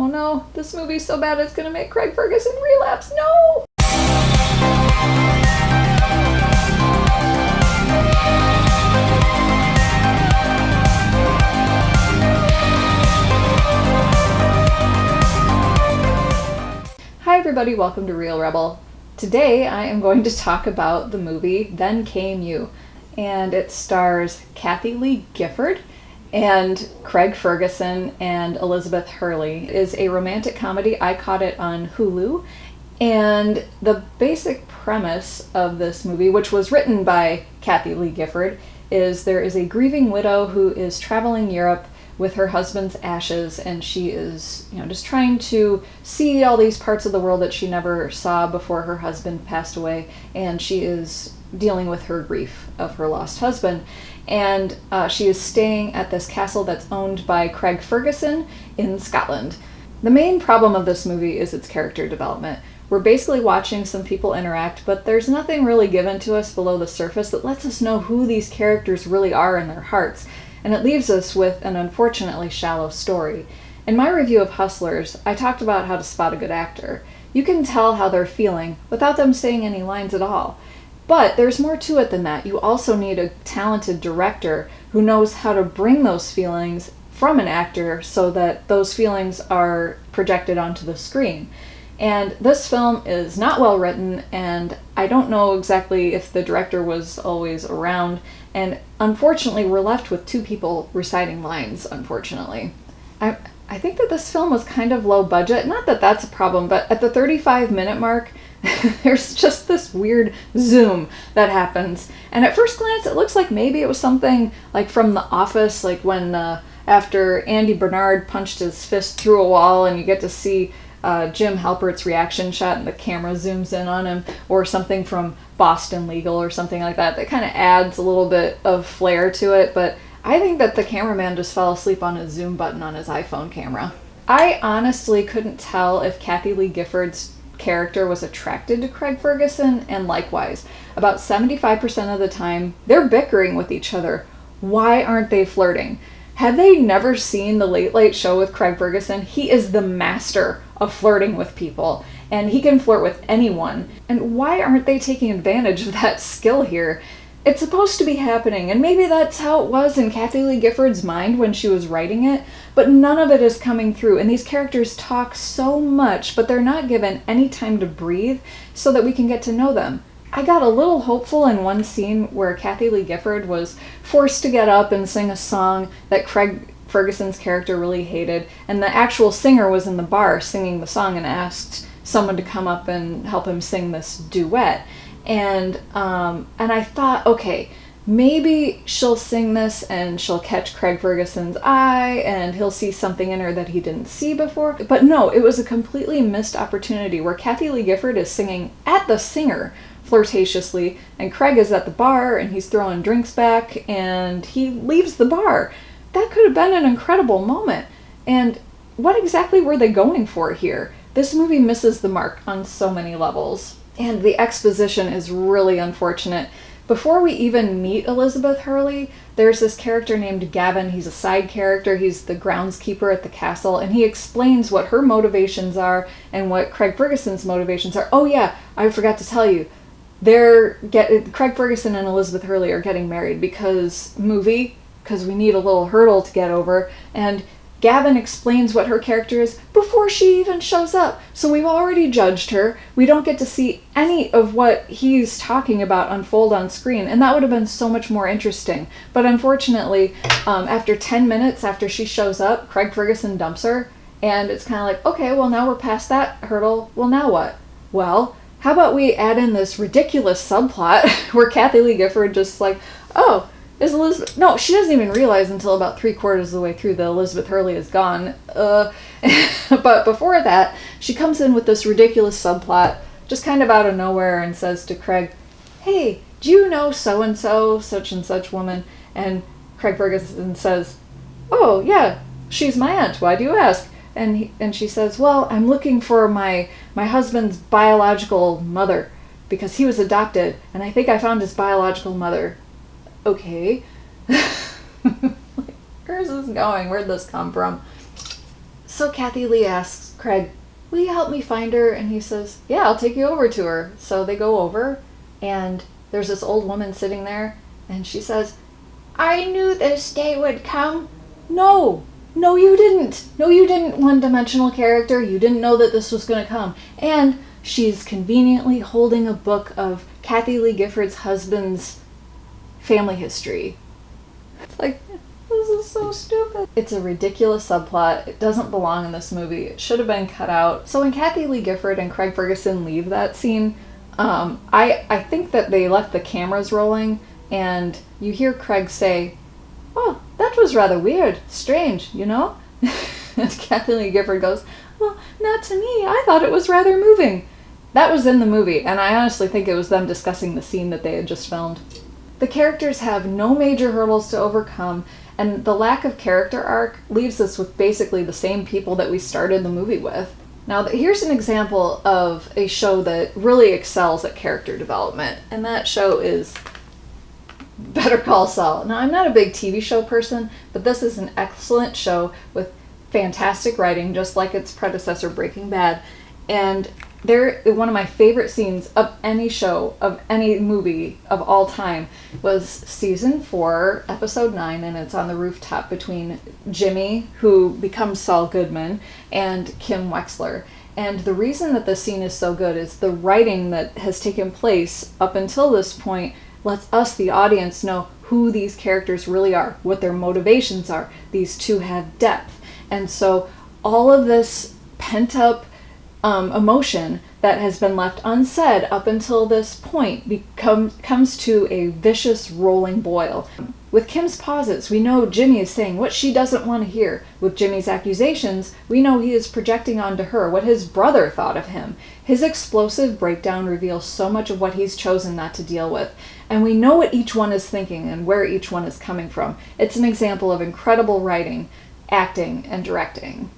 Oh no, this movie's so bad it's gonna make Craig Ferguson relapse. No! Hi everybody, welcome to Real Rebel. Today I am going to talk about the movie Then Came You, and it stars Kathie Lee Gifford and Craig Ferguson and Elizabeth Hurley. It is a romantic comedy. I caught it on Hulu, and the basic premise of this movie, which was written by Kathie Lee Gifford, is there is a grieving widow who is traveling Europe with her husband's ashes, and she is, just trying to see all these parts of the world that she never saw before her husband passed away, and she is dealing with her grief of her lost husband. And she is staying at this castle that's owned by Craig Ferguson in Scotland. The main problem of this movie is its character development. We're basically watching some people interact, but there's nothing really given to us below the surface that lets us know who these characters really are in their hearts, and it leaves us with an unfortunately shallow story. In my review of Hustlers, I talked about how to spot a good actor. You can tell how they're feeling without them saying any lines at all. But there's more to it than that. You also need a talented director who knows how to bring those feelings from an actor so that those feelings are projected onto the screen. And this film is not well written, and I don't know exactly if the director was always around, and unfortunately we're left with two people reciting lines, unfortunately. I think that this film was kind of low budget. Not that that's a problem, but at the 35-minute mark, there's just this weird zoom that happens. And at first glance, it looks like maybe it was something like from The Office, like when after Andy Bernard punched his fist through a wall and you get to see Jim Halpert's reaction shot and the camera zooms in on him, or something from Boston Legal or something like that. That kind of adds a little bit of flair to it, but I think that the cameraman just fell asleep on his zoom button on his iPhone camera. I honestly couldn't tell if Kathie Lee Gifford's character was attracted to Craig Ferguson, and likewise. About 75% of the time, they're bickering with each other. Why aren't they flirting? Had they never seen The Late Late Show with Craig Ferguson? He is the master of flirting with people, and he can flirt with anyone. And why aren't they taking advantage of that skill here? It's supposed to be happening, and maybe that's how it was in Kathie Lee Gifford's mind when she was writing it, but none of it is coming through, and these characters talk so much, but they're not given any time to breathe so that we can get to know them. I got a little hopeful in one scene where Kathie Lee Gifford was forced to get up and sing a song that Craig Ferguson's character really hated, and the actual singer was in the bar singing the song and asked someone to come up and help him sing this duet. And I thought, okay, maybe she'll sing this and she'll catch Craig Ferguson's eye and he'll see something in her that he didn't see before. But no, it was a completely missed opportunity where Kathie Lee Gifford is singing at the singer flirtatiously, and Craig is at the bar and he's throwing drinks back and he leaves the bar. That could have been an incredible moment. And what exactly were they going for here? This movie misses the mark on so many levels. And the exposition is really unfortunate. Before we even meet Elizabeth Hurley, there's this character named Gavin. He's a side character. He's the groundskeeper at the castle, and he explains what her motivations are and what Craig Ferguson's motivations are. Oh yeah, I forgot to tell you. Craig Ferguson and Elizabeth Hurley are getting married because we need a little hurdle to get over, and Gavin explains what her character is before she even shows up. So we've already judged her. We don't get to see any of what he's talking about unfold on screen, and that would have been so much more interesting. But unfortunately, after 10 minutes after she shows up, Craig Ferguson dumps her, and it's kind of like, okay, well now we're past that hurdle. Well, now what? Well, how about we add in this ridiculous subplot where Kathie Lee Gifford just like, oh, is Elizabeth... No, she doesn't even realize until about 3/4 of the way through that Elizabeth Hurley is gone. But before that, she comes in with this ridiculous subplot, just kind of out of nowhere, and says to Craig, hey, do you know so-and-so, such and such woman? And Craig Ferguson says, oh, yeah, she's my aunt. Why do you ask? And she says, well, I'm looking for my husband's biological mother, because he was adopted, and I think I found his biological mother. Okay. Where's this going? Where'd this come from? So Kathie Lee asks Craig, will you help me find her? And he says, yeah, I'll take you over to her. So they go over, and there's this old woman sitting there, and she says, I knew this day would come. No, you didn't. No, you didn't, one-dimensional character. You didn't know that this was going to come. And she's conveniently holding a book of Kathie Lee Gifford's husband's family history. It's like, this is so stupid. It's a ridiculous subplot. It doesn't belong in this movie. It should have been cut out. So when Kathie Lee Gifford and Craig Ferguson leave that scene, I think that they left the cameras rolling, and you hear Craig say, oh, that was rather weird, strange, you know? And Kathie Lee Gifford goes, well, not to me. I thought it was rather moving. That was in the movie, and I honestly think it was them discussing the scene that they had just filmed. The characters have no major hurdles to overcome, and the lack of character arc leaves us with basically the same people that we started the movie with. Now, here's an example of a show that really excels at character development, and that show is Better Call Saul. Now, I'm not a big TV show person, but this is an excellent show with fantastic writing, just like its predecessor, Breaking Bad. And one of my favorite scenes of any show, of any movie of all time, was season 4, episode 9, and it's on the rooftop between Jimmy, who becomes Saul Goodman, and Kim Wexler. And the reason that this scene is so good is the writing that has taken place up until this point lets us, the audience, know who these characters really are, what their motivations are. These two have depth. And so all of this pent-up emotion that has been left unsaid up until this point comes to a vicious rolling boil. With Kim's pauses, we know Jimmy is saying what she doesn't want to hear. With Jimmy's accusations, we know he is projecting onto her what his brother thought of him. His explosive breakdown reveals so much of what he's chosen not to deal with. And we know what each one is thinking and where each one is coming from. It's an example of incredible writing, acting, and directing.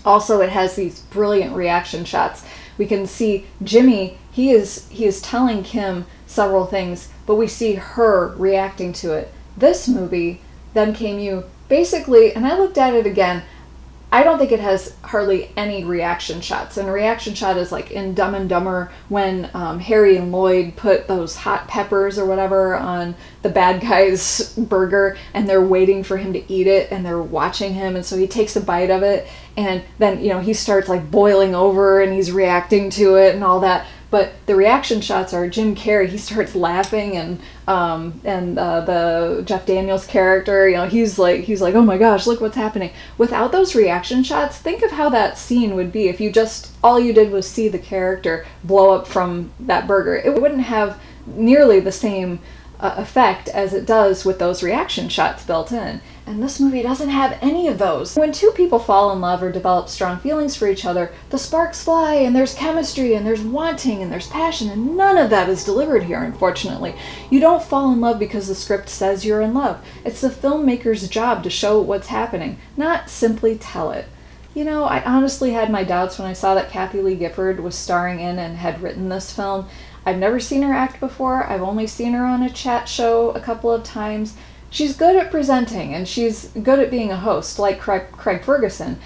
Also, it has these brilliant reaction shots. We can see Jimmy, he is telling Kim several things, but we see her reacting to it. This movie, Then Came You, basically, and I looked at it again, I don't think it has hardly any reaction shots. And a reaction shot is like in Dumb and Dumber when Harry and Lloyd put those hot peppers or whatever on the bad guy's burger, and they're waiting for him to eat it, and they're watching him, and so he takes a bite of it, and then, you know, he starts like boiling over, and he's reacting to it and all that. But the reaction shots are Jim Carrey. He starts laughing, and the Jeff Daniels character, you know, he's like, oh my gosh, look what's happening. Without those reaction shots, think of how that scene would be if all you did was see the character blow up from that burger. It wouldn't have nearly the same effect as it does with those reaction shots built in. And this movie doesn't have any of those. When two people fall in love or develop strong feelings for each other, the sparks fly, and there's chemistry, and there's wanting, and there's passion, and none of that is delivered here, unfortunately. You don't fall in love because the script says you're in love. It's the filmmaker's job to show what's happening, not simply tell it. You know, I honestly had my doubts when I saw that Kathie Lee Gifford was starring in and had written this film. I've never seen her act before. I've only seen her on a chat show a couple of times. She's good at presenting, and she's good at being a host, like Craig Ferguson.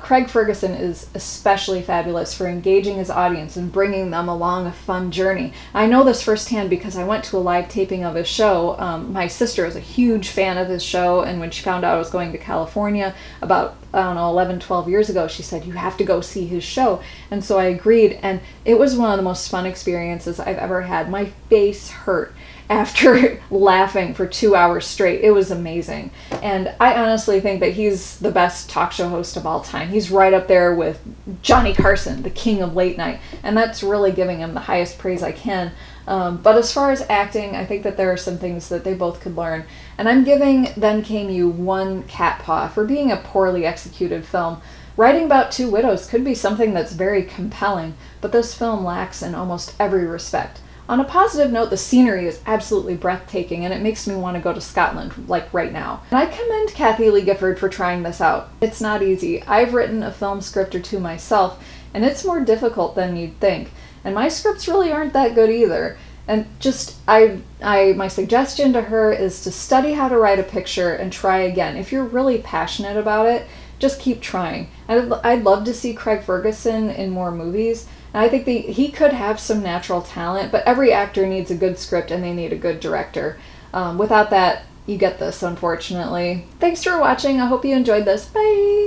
Craig Ferguson is especially fabulous for engaging his audience and bringing them along a fun journey. I know this firsthand because I went to a live taping of his show. My sister is a huge fan of his show, and when she found out I was going to California about, 11, 12 years ago, she said, you have to go see his show. And so I agreed, and it was one of the most fun experiences I've ever had. My face hurt after laughing for 2 hours straight. It was amazing. And I honestly think that he's the best talk show host of all time. He's right up there with Johnny Carson, the king of late night. And that's really giving him the highest praise I can. But as far as acting, I think that there are some things that they both could learn. And I'm giving Then Came You one cat paw for being a poorly executed film. Writing about two widows could be something that's very compelling, but this film lacks in almost every respect. On a positive note, the scenery is absolutely breathtaking, and it makes me want to go to Scotland, like right now. And I commend Kathie Lee Gifford for trying this out. It's not easy. I've written a film script or two myself, and it's more difficult than you'd think. And my scripts really aren't that good either. And my suggestion to her is to study how to write a picture and try again. If you're really passionate about it, just keep trying. I'd love to see Craig Ferguson in more movies. And I think he could have some natural talent, but every actor needs a good script and they need a good director. Without that, you get this, unfortunately. Thanks for watching. I hope you enjoyed this. Bye!